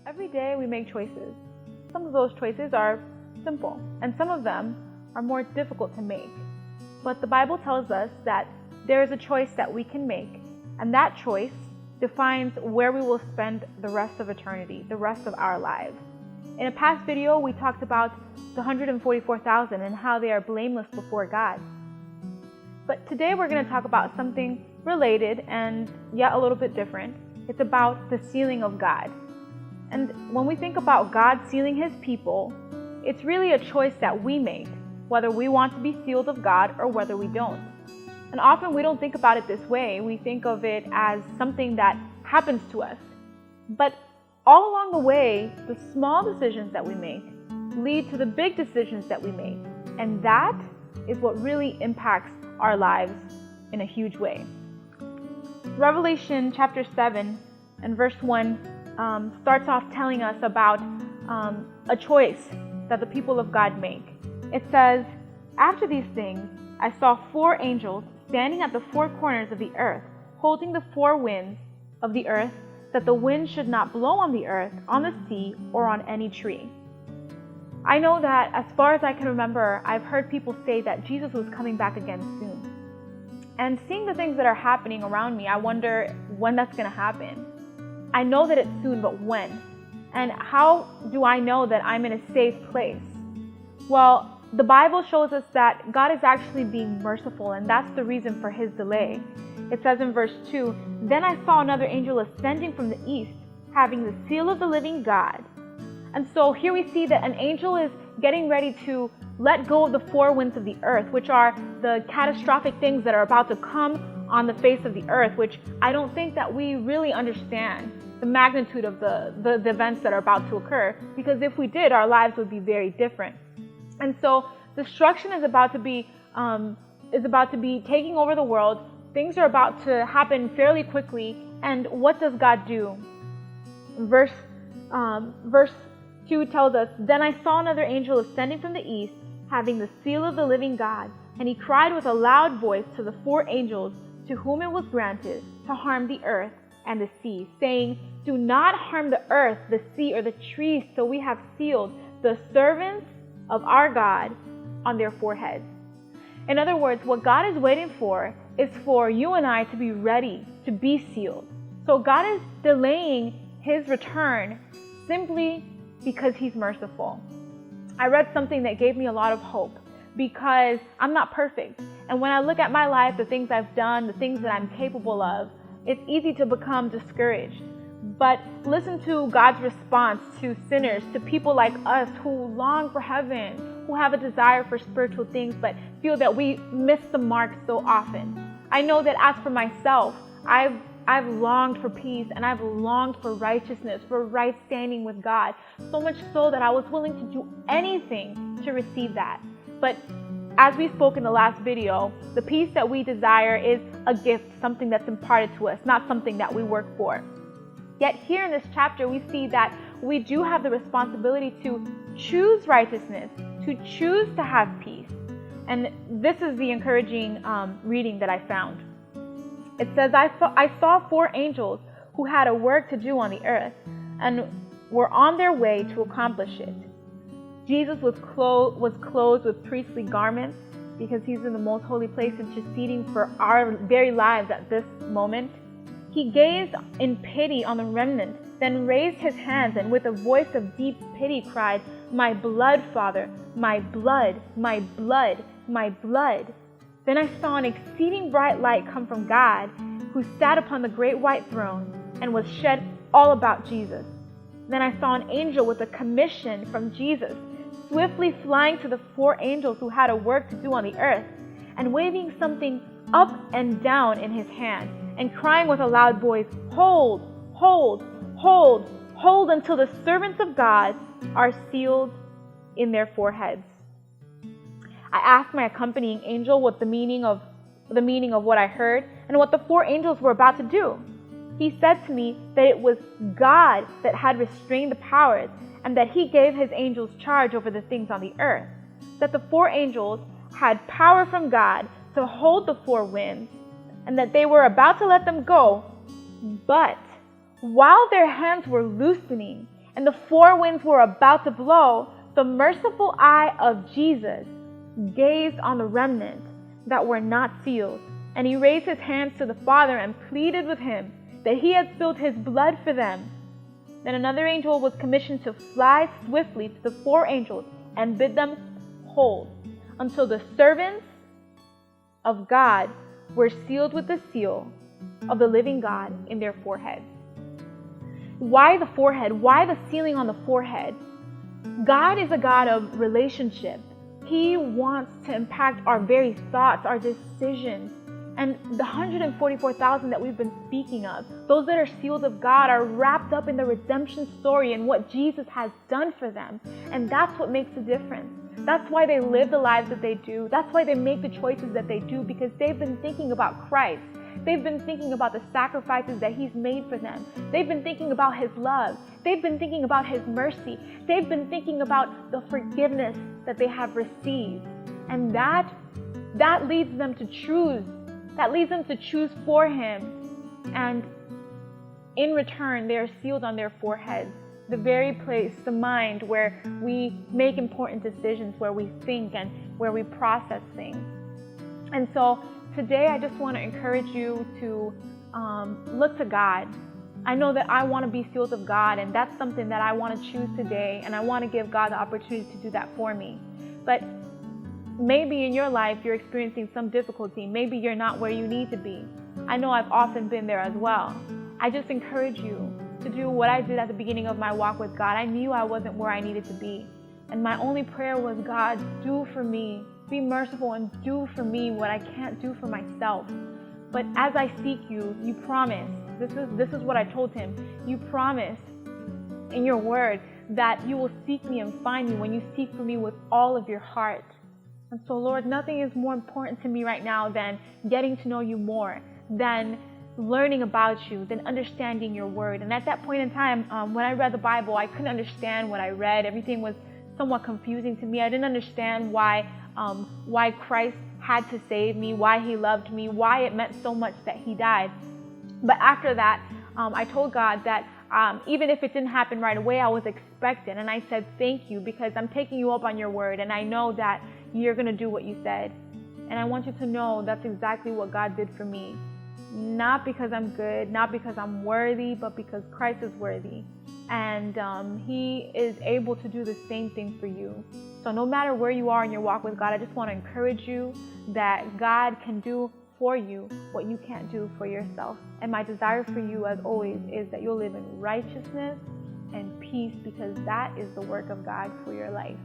Every day we make choices. Some of those choices are simple, and some of them are more difficult to make. But the Bible tells us that there is a choice that we can make, and that choice defines where we will spend the rest of eternity, the rest of our lives. In a past video, we talked about the 144,000 and how they are blameless before God. But today we're going to talk about something related and yet a little bit different. It's about the sealing of God. And when we think about God sealing His people, it's really a choice that we make, whether we want to be sealed of God or whether we don't. And often we don't think about it this way. We think of it as something that happens to us. But all along the way, the small decisions that we make lead to the big decisions that we make. And that is what really impacts our lives in a huge way. Revelation chapter 7 and verse 1 starts off telling us about a choice that the people of God make. It says, "After these things, I saw 4 angels standing at the 4 corners of the earth, holding the 4 winds of the earth, that the wind should not blow on the earth, on the sea, or on any tree." I know that as far as I can remember, I've heard people say that Jesus was coming back again soon. And seeing the things that are happening around me, I wonder when that's going to happen. I know that it's soon, but when? And how do I know that I'm in a safe place? Well, the Bible shows us that God is actually being merciful, and that's the reason for His delay. It says in verse 2, "Then I saw another angel ascending from the east, having the seal of the living God." And so here we see that an angel is getting ready to let go of the 4 winds of the earth, which are the catastrophic things that are about to come on the face of the earth, which I don't think that we really understand the magnitude of the events that are about to occur, because if we did, our lives would be very different. And so destruction is about to be taking over the world. Things are about to happen fairly quickly. And what does God do? Verse 2 tells us, "Then I saw another angel ascending from the east, having the seal of the living God, and he cried with a loud voice to the 4 angels to whom it was granted to harm the earth and the sea, saying, 'Do not harm the earth, the sea, or the trees, till we have sealed the servants of our God on their foreheads.'" In other words, what God is waiting for is for you and I to be ready to be sealed. So God is delaying His return simply because He's merciful. I read something that gave me a lot of hope, because I'm not perfect. And when I look at my life, the things I've done, the things that I'm capable of, it's easy to become discouraged. But listen to God's response to sinners, to people like us who long for heaven, who have a desire for spiritual things, but feel that we miss the mark so often. I know that as for myself, I've longed for peace, and I've longed for righteousness, for right standing with God, so much so that I was willing to do anything to receive that. But as we spoke in the last video, the peace that we desire is a gift, something that's imparted to us, not something that we work for. Yet here in this chapter, we see that we do have the responsibility to choose righteousness, to choose to have peace. And this is the encouraging reading that I found. It says, I saw 4 angels who had a work to do on the earth and were on their way to accomplish it. Jesus was clothed with priestly garments, because He's in the most holy place interceding for our very lives at this moment. He gazed in pity on the remnant, then raised His hands and with a voice of deep pity cried, "My blood, Father, my blood, my blood, my blood." Then I saw an exceeding bright light come from God, who sat upon the great white throne, and was shed all about Jesus. Then I saw an angel with a commission from Jesus, swiftly flying to the 4 angels who had a work to do on the earth, and waving something up and down in his hand, and crying with a loud voice, "Hold, hold, hold, hold until the servants of God are sealed in their foreheads." I asked my accompanying angel what the meaning of what I heard and what the 4 angels were about to do. He said to me that it was God that had restrained the powers, and that He gave His angels charge over the things on the earth, that the 4 angels had power from God to hold the 4 winds, and that they were about to let them go. But while their hands were loosening and the four winds were about to blow, the merciful eye of Jesus gazed on the remnant that were not sealed, and he raised his hands to the Father and pleaded with him that he had spilled his blood for them. Then another angel was commissioned to fly swiftly to the four angels and bid them hold until the servants of God were sealed with the seal of the living God in their foreheads. Why the forehead? Why the sealing on the forehead? God is a God of relationship. He wants to impact our very thoughts, our decisions. And the 144,000 that we've been speaking of, those that are sealed of God, are wrapped up in the redemption story and what Jesus has done for them. And that's what makes a difference. That's why they live the lives that they do. That's why they make the choices that they do, because they've been thinking about Christ. They've been thinking about the sacrifices that he's made for them. They've been thinking about his love. They've been thinking about his mercy. They've been thinking about the forgiveness that they have received. And that leads them to choose. That leads them to choose for him. And in return, they are sealed on their foreheads, the very place, the mind, where we make important decisions, where we think and where we process things. And so today, I just want to encourage you to look to God. I know that I want to be sealed of God, and that's something that I want to choose today, and I want to give God the opportunity to do that for me. But maybe in your life, you're experiencing some difficulty. Maybe you're not where you need to be. I know I've often been there as well. I just encourage you to do what I did at the beginning of my walk with God. I knew I wasn't where I needed to be. And my only prayer was, God, do for me. Be merciful and do for me what I can't do for myself. But as I seek you, you promise. This is what I told him. You promise in your word that you will seek me and find me when you seek for me with all of your heart. And so, Lord, nothing is more important to me right now than getting to know you more, than learning about you, than understanding your word. And at that point in time, when I read the Bible, I couldn't understand what I read. Everything was somewhat confusing to me. I didn't understand why Christ had to save me, why he loved me, why it meant so much that he died. But after that, I told God that even if it didn't happen right away, I was expectant. And I said, thank you, because I'm taking you up on your word, and I know that you're going to do what you said. And I want you to know that's exactly what God did for me. Not because I'm good, not because I'm worthy, but because Christ is worthy. And he is able to do the same thing for you. So no matter where you are in your walk with God, I just want to encourage you that God can do for you what you can't do for yourself. And my desire for you, as always, is that you'll live in righteousness and peace, because that is the work of God for your life.